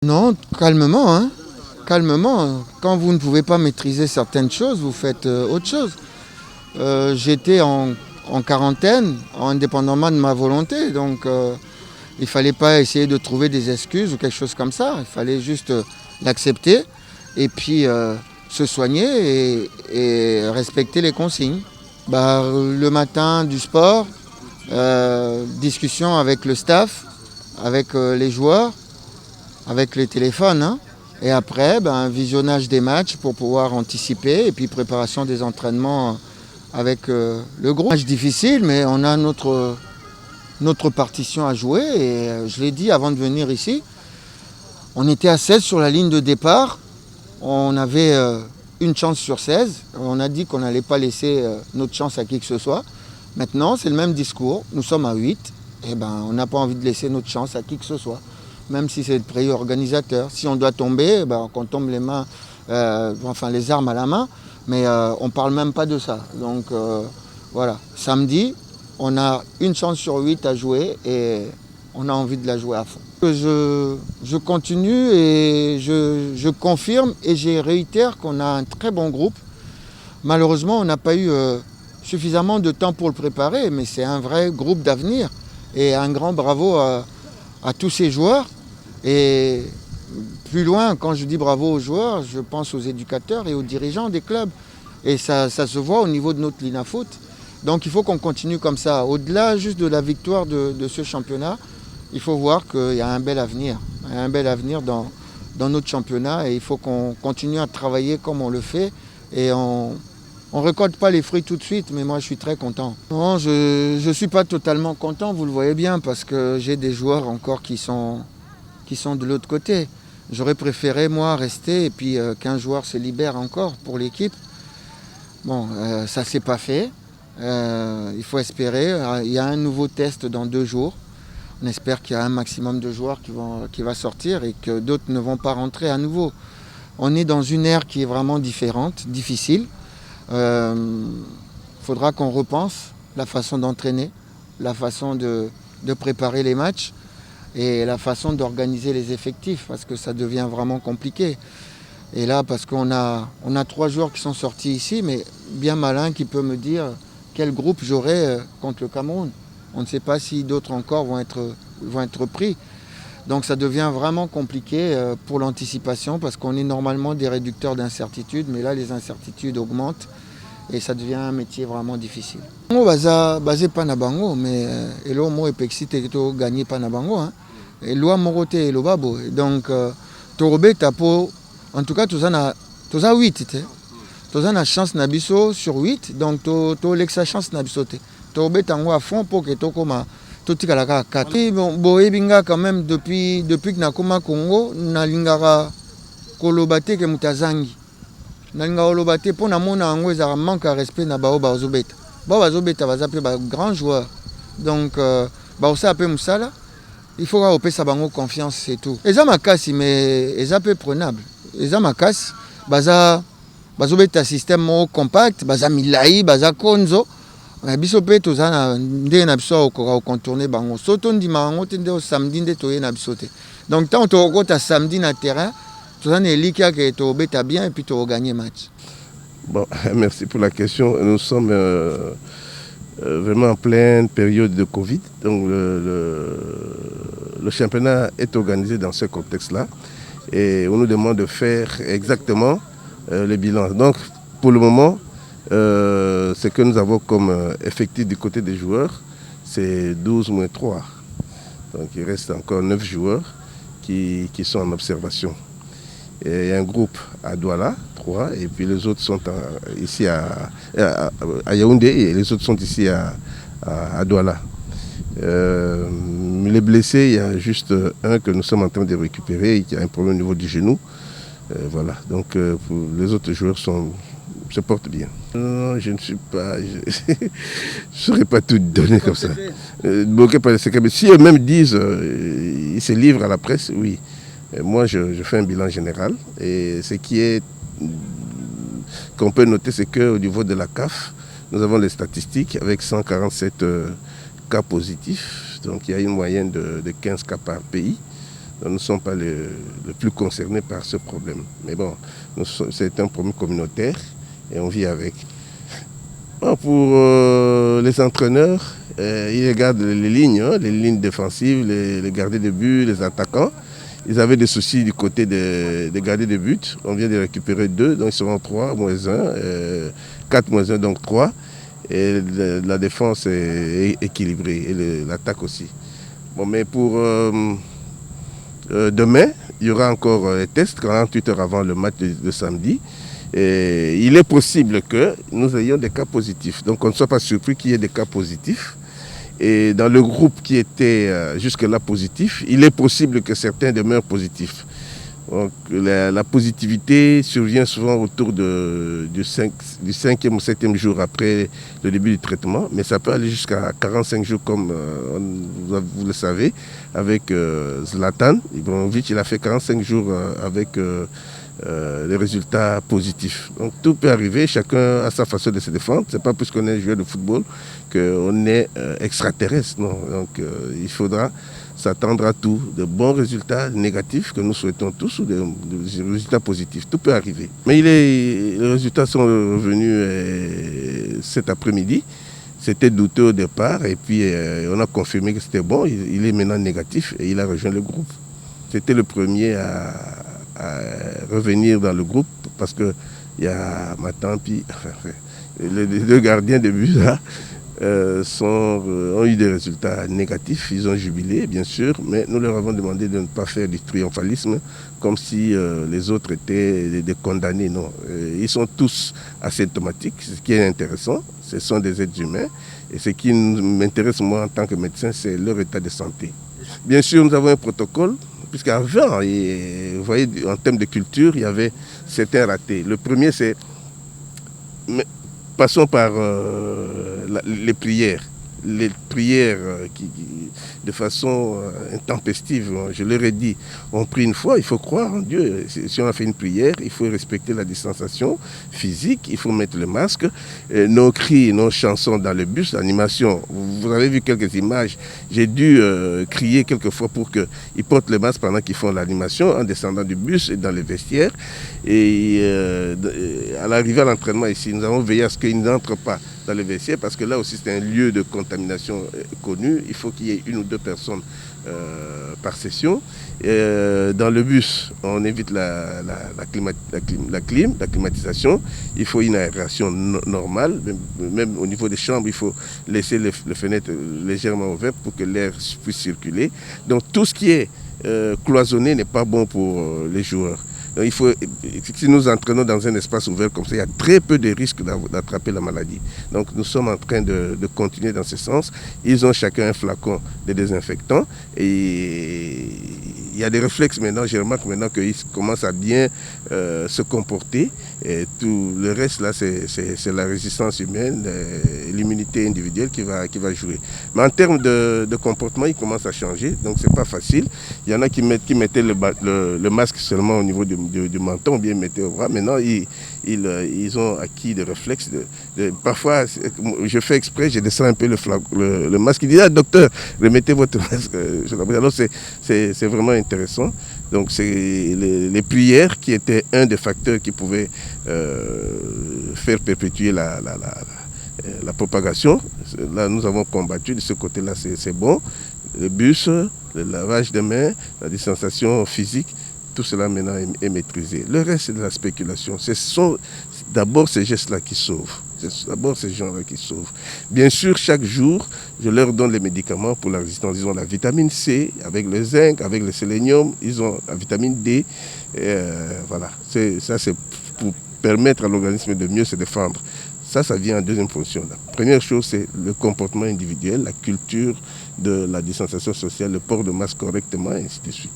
Non, calmement, hein. Calmement. Quand vous ne pouvez pas maîtriser certaines choses, vous faites autre chose. J'étais en quarantaine, indépendamment de ma volonté, donc il ne fallait pas essayer de trouver des excuses ou quelque chose comme ça. Il fallait juste l'accepter et puis se soigner et respecter les consignes. Le matin, du sport, discussion avec le staff, avec les joueurs, avec les téléphones. Hein. Et après, visionnage des matchs pour pouvoir anticiper et puis préparation des entraînements avec le groupe. Match difficile, mais on a notre partition à jouer. Et je l'ai dit avant de venir ici, on était à 16 sur la ligne de départ. On avait une chance sur 16. On a dit qu'on n'allait pas laisser notre chance à qui que ce soit. Maintenant, c'est le même discours. Nous sommes à 8. Et on n'a pas envie de laisser notre chance à qui que ce soit. Même si c'est le pays organisateur. Si on doit tomber, qu'on tombe les mains, les armes à la main. Mais on ne parle même pas de ça. Donc voilà. Samedi, on a une chance sur 8 à jouer et on a envie de la jouer à fond. Je continue et je confirme et je réitère qu'on a un très bon groupe. Malheureusement, on n'a pas eu suffisamment de temps pour le préparer, mais c'est un vrai groupe d'avenir. Et un grand bravo à tous ces joueurs. Et plus loin, quand je dis bravo aux joueurs, je pense aux éducateurs et aux dirigeants des clubs. Et ça se voit au niveau de notre Lina Foot. Donc il faut qu'on continue comme ça. Au-delà juste de la victoire de ce championnat, il faut voir qu'il y a un bel avenir. Il y a un bel avenir dans notre championnat et il faut qu'on continue à travailler comme on le fait. Et on ne récolte pas les fruits tout de suite, mais moi je suis très content. Non, je ne suis pas totalement content, vous le voyez bien, parce que j'ai des joueurs encore qui sont de l'autre côté. J'aurais préféré, moi, rester et puis qu'un joueur se libère encore pour l'équipe. Bon, ça ne s'est pas fait. Il faut espérer. Il y a un nouveau test dans 2 jours. On espère qu'il y a un maximum de joueurs qui va sortir et que d'autres ne vont pas rentrer à nouveau. On est dans une ère qui est vraiment différente, difficile. Faudra qu'on repense la façon d'entraîner, la façon de préparer les matchs et la façon d'organiser les effectifs parce que ça devient vraiment compliqué. Et là, parce qu'on a 3 joueurs qui sont sortis ici, mais bien malin qui peut me dire quel groupe j'aurai contre le Cameroun. On ne sait pas si d'autres encore vont être pris. Donc ça devient vraiment compliqué pour l'anticipation parce qu'on est normalement des réducteurs d'incertitudes, mais là les incertitudes augmentent et ça devient un métier vraiment difficile. On va basé pas na bango, mais elo mo epexite to gagner pas na bango hein. Et loi moroté lo babo. Donc torobé tapo en tout cas tout ça 8 té. Tout ça na chance na biso sur 8 donc to l'extra chance na biso té. Torobé tango à fond pour que to koma to tikalaka 4. Et bon boebinga quand même depuis que nakoma Congo na lingara kolobate ke mutazangi. Nalinga olobate pour na mona ngo ezara manque à respect na bao bazobeta. Bao bazobeta bazape ba grand joueur. Donc ba osa pe musala il faut avoir sa bango confiance, c'est tout. Eza makasi mais eza peu prenable. Eza makasi bazobeta système compact, baza milai, baza konzo. Biso pe toza na nde na biso au contourner bango. Soto ndima ngo tende au samedi nde toye na biso te. Donc tant to kota samedi na terrain, toza na elikia ke to beta bien et puis to gagner match. Bon, merci pour la question. Nous sommes vraiment en pleine période de Covid. Donc le championnat est organisé dans ce contexte-là et on nous demande de faire exactement le bilan. Donc pour le moment, ce que nous avons comme effectif du côté des joueurs, c'est 12-3. Donc il reste encore 9 joueurs qui sont en observation. Et il y a un groupe à Douala, 3, et puis les autres sont ici à Yaoundé et les autres sont ici à Douala. Les blessés, il y a juste un que nous sommes en train de récupérer et qui a un problème au niveau du genou. Voilà, donc les autres joueurs se portent bien. Non, je ne suis pas... Je ne saurais pas tout donner comme ça. Bloqué par les secrets. Mais si eux-mêmes disent, ils se livrent à la presse, oui. Moi, je fais un bilan général et ce qui est qu'on peut noter, c'est qu'au niveau de la CAF, nous avons les statistiques avec 147 cas positifs. Donc, il y a une moyenne de 15 cas par pays. nous ne sommes pas les plus concernés par ce problème. Mais bon, c'est un problème communautaire et on vit avec. Bon, pour les entraîneurs, ils regardent les lignes défensives, les gardiens de but, les attaquants. Ils avaient des soucis du côté des gardiens de but. On vient de récupérer 2, donc ils seront 3 moins 1, 4 moins 1, donc 3. Et la défense est équilibrée et l'attaque aussi. Bon, mais pour demain, il y aura encore les tests 48 heures avant le match de samedi. Et il est possible que nous ayons des cas positifs. Donc on ne soit pas surpris qu'il y ait des cas positifs. Et dans le groupe qui était jusque-là positif, il est possible que certains demeurent positifs. Donc, la positivité survient souvent autour du 5e ou 7e jour après le début du traitement, mais ça peut aller jusqu'à 45 jours comme vous le savez, avec Zlatan Ibrahimovic, il a fait 45 jours avec les résultats positifs. Donc tout peut arriver, chacun a sa façon de se défendre. Ce n'est pas parce qu'on est joueur de football qu'on est extraterrestre. Non. Donc il faudra s'attendre à tout, de bons résultats négatifs que nous souhaitons tous ou des résultats positifs. Tout peut arriver. Mais les résultats sont revenus cet après-midi. C'était douteux au départ et puis on a confirmé que c'était bon. Il est maintenant négatif et il a rejoint le groupe. C'était le premier à revenir dans le groupe parce qu'il y a ma tante, les 2 gardiens de but là, ont eu des résultats négatifs. Ils ont jubilé, bien sûr, mais nous leur avons demandé de ne pas faire du triomphalisme comme si les autres étaient des condamnés. Non, ils sont tous asymptomatiques, ce qui est intéressant. Ce sont des êtres humains et ce qui m'intéresse moi en tant que médecin, c'est leur état de santé. Bien sûr, nous avons un protocole, puisqu'avant, vous voyez, en termes de culture, il y avait certains ratés. Le premier, c'est... Passons par les prières. Les prières de façon intempestive, je leur ai dit, on prie une fois, il faut croire en Dieu. Si on a fait une prière, il faut respecter la distanciation physique, il faut mettre le masque. Nos cris, nos chansons dans le bus, l'animation, vous avez vu quelques images, j'ai dû crier quelquefois pour qu'ils portent le masque pendant qu'ils font l'animation, en descendant du bus et dans les vestiaires. Et à l'arrivée à l'entraînement ici, nous avons veillé à ce qu'ils n'entrent pas dans les vestiaires parce que là aussi c'est un lieu de contamination connu. Il faut qu'il y ait 1 ou 2 personnes par session. Dans le bus, on évite la climatisation. Il faut une aération normale. Même au niveau des chambres, il faut laisser les fenêtres légèrement ouvertes pour que l'air puisse circuler. Donc tout ce qui est cloisonné n'est pas bon pour les joueurs. Donc, si nous entraînons dans un espace ouvert comme ça, il y a très peu de risques d'attraper la maladie. Donc nous sommes en train de continuer dans ce sens. Ils ont chacun un flacon de désinfectant et il y a des réflexes maintenant. Je remarque maintenant qu'ils commencent à bien se comporter. Et tout le reste là, c'est la résistance humaine, l'immunité individuelle qui va jouer. Mais en termes de comportement, ils commencent à changer. Donc c'est pas facile. Il y en a qui mettaient le masque seulement au niveau du menton, ou bien mettaient au bras. Maintenant, ils ont acquis des réflexes. Parfois, je fais exprès, je descends un peu le masque. Il dit, ah, docteur, remettez votre masque. Alors c'est vraiment intéressant. Donc c'est les prières qui étaient un des facteurs qui pouvaient faire perpétuer la propagation. Là, nous avons combattu de ce côté-là, c'est bon. Le bus, le lavage de mains, la distanciation physique, tout cela maintenant est maîtrisé. Le reste, c'est de la spéculation. Ce sont d'abord ces gestes-là qui sauvent. C'est d'abord ces gens-là qui sauvent. Bien sûr, chaque jour, je leur donne les médicaments pour la résistance. Ils ont la vitamine C, avec le zinc, avec le sélénium, ils ont la vitamine D. Voilà. Ça, c'est pour permettre à l'organisme de mieux se défendre. Ça vient en deuxième fonction. La première chose, c'est le comportement individuel, la culture de la distanciation sociale, le port de masque correctement, et ainsi de suite.